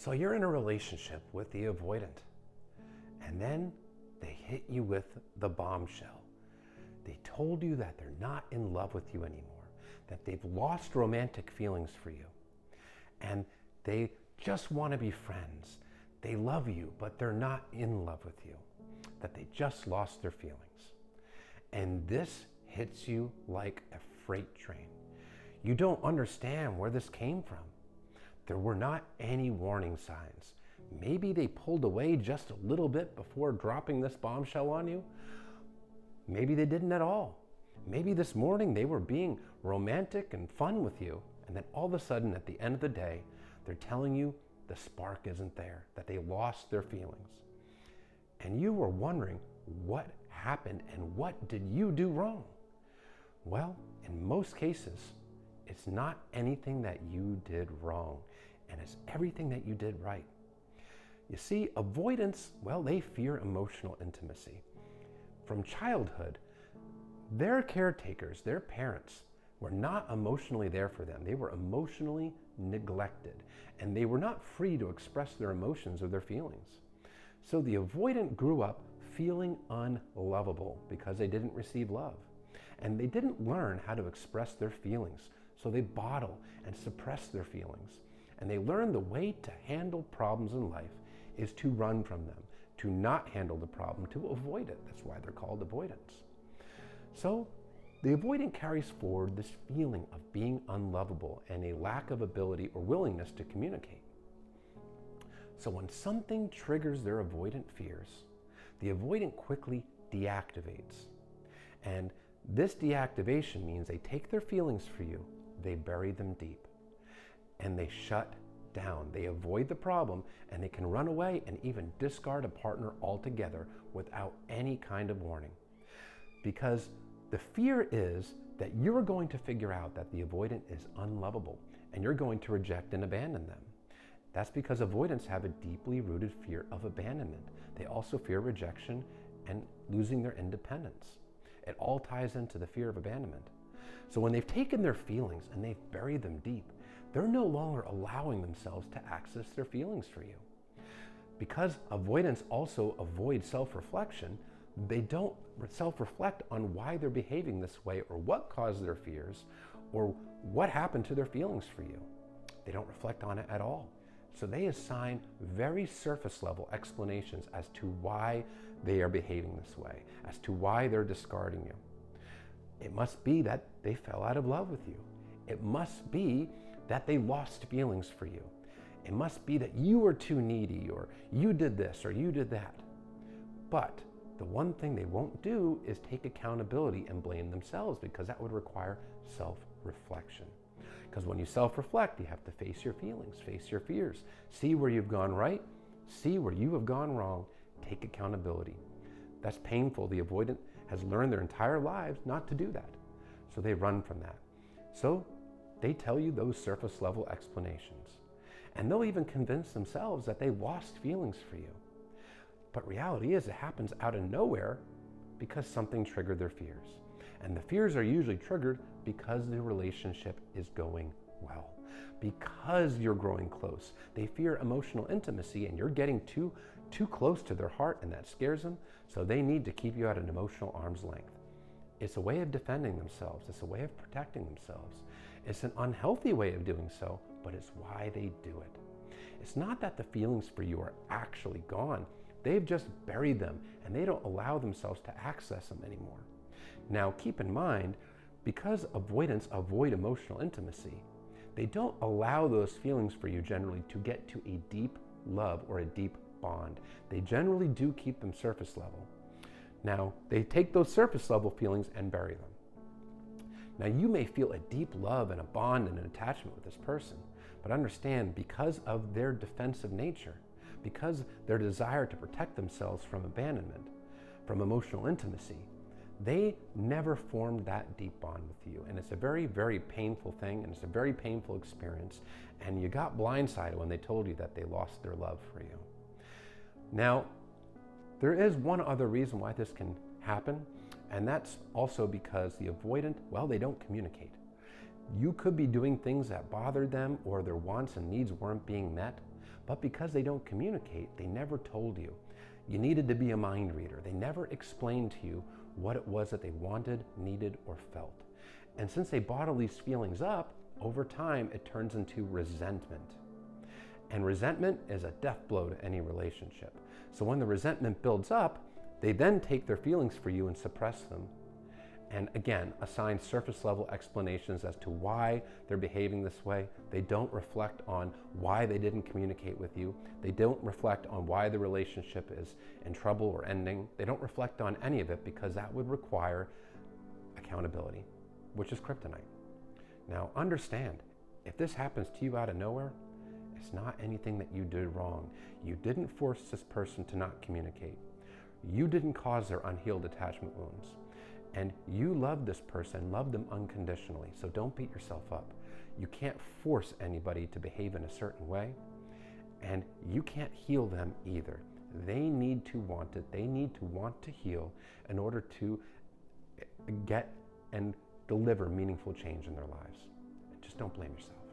So you're in a relationship with the avoidant, and then they hit you with the bombshell. They told you that they're not in love with you anymore, that they've lost romantic feelings for you, and they just want to be friends. They love you, but they're not in love with you, that they just lost their feelings. And this hits you like a freight train. You don't understand where this came from. There were not any warning signs. Maybe they pulled away just a little bit before dropping this bombshell on you. Maybe they didn't at all. Maybe this morning they were being romantic and fun with you, and then all of a sudden at the end of the day, they're telling you the spark isn't there, that they lost their feelings. And you were wondering what happened and what did you do wrong? Well, in most cases, it's not anything that you did wrong, and it's everything that you did right. You see, avoidants, well, they fear emotional intimacy. From childhood, their caretakers, their parents, were not emotionally there for them. They were emotionally neglected, and they were not free to express their emotions or their feelings. So the avoidant grew up feeling unlovable because they didn't receive love, and they didn't learn how to express their feelings. So they bottle and suppress their feelings. And they learn the way to handle problems in life is to run from them, to not handle the problem, to avoid it. That's why they're called avoidants. So the avoidant carries forward this feeling of being unlovable and a lack of ability or willingness to communicate. So when something triggers their avoidant fears, the avoidant quickly deactivates. And this deactivation means they take their feelings for you, they bury them deep, and they shut down. They avoid the problem, and they can run away and even discard a partner altogether without any kind of warning. Because the fear is that you're going to figure out that the avoidant is unlovable, and you're going to reject and abandon them. That's because avoidants have a deeply rooted fear of abandonment. They also fear rejection and losing their independence. It all ties into the fear of abandonment. So when they've taken their feelings and they've buried them deep, they're no longer allowing themselves to access their feelings for you. Because avoidants also avoid self-reflection, they don't self-reflect on why they're behaving this way or what caused their fears or what happened to their feelings for you. They don't reflect on it at all. So they assign very surface level explanations as to why they are behaving this way, as to why they're discarding you. It must be that they fell out of love with you. It must be that they lost feelings for you. It must be that you were too needy, or you did this or you did that. But the one thing they won't do is take accountability and blame themselves, because that would require self-reflection. Because when you self-reflect, you have to face your feelings, face your fears, see where you've gone right, see where you have gone wrong, take accountability. That's painful. The avoidant has learned their entire lives not to do that. So they run from that. So they tell you those surface level explanations. And they'll even convince themselves that they lost feelings for you. But reality is it happens out of nowhere because something triggered their fears. And the fears are usually triggered because the relationship is going well, because you're growing close. They fear emotional intimacy and you're getting too close to their heart, and that scares them, so they need to keep you at an emotional arm's length. It's a way of defending themselves. It's a way of protecting themselves. It's an unhealthy way of doing so, but it's why they do it. It's not that the feelings for you are actually gone. They've just buried them, and they don't allow themselves to access them anymore. Now, keep in mind, because avoidants avoid emotional intimacy, they don't allow those feelings for you generally to get to a deep love or a deep bond. They generally do keep them surface level. Now, they take those surface level feelings and bury them. Now, you may feel a deep love and a bond and an attachment with this person, but understand, because of their defensive nature, because their desire to protect themselves from abandonment, from emotional intimacy, they never formed that deep bond with you. And it's a very, very painful thing, and it's a very painful experience. And you got blindsided when they told you that they lost their love for you. Now, there is one other reason why this can happen, and that's also because the avoidant, well, they don't communicate. You could be doing things that bothered them, or their wants and needs weren't being met, But because they don't communicate, they never told you. You needed to be a mind reader. They never explained to you what it was that they wanted, needed, or felt. And since they bottle these feelings up, over time it turns into resentment. And resentment is a death blow to any relationship. So when the resentment builds up, they then take their feelings for you and suppress them. And again, assign surface level explanations as to why they're behaving this way. They don't reflect on why they didn't communicate with you. They don't reflect on why the relationship is in trouble or ending. They don't reflect on any of it because that would require accountability, which is kryptonite. Now understand, if this happens to you out of nowhere, it's not anything that you did wrong. You didn't force this person to not communicate. You didn't cause their unhealed attachment wounds. And you love this person, love them unconditionally, so don't beat yourself up. You can't force anybody to behave in a certain way, and you can't heal them either. They need to want it. They need to want to heal in order to get and deliver meaningful change in their lives. Just don't blame yourself.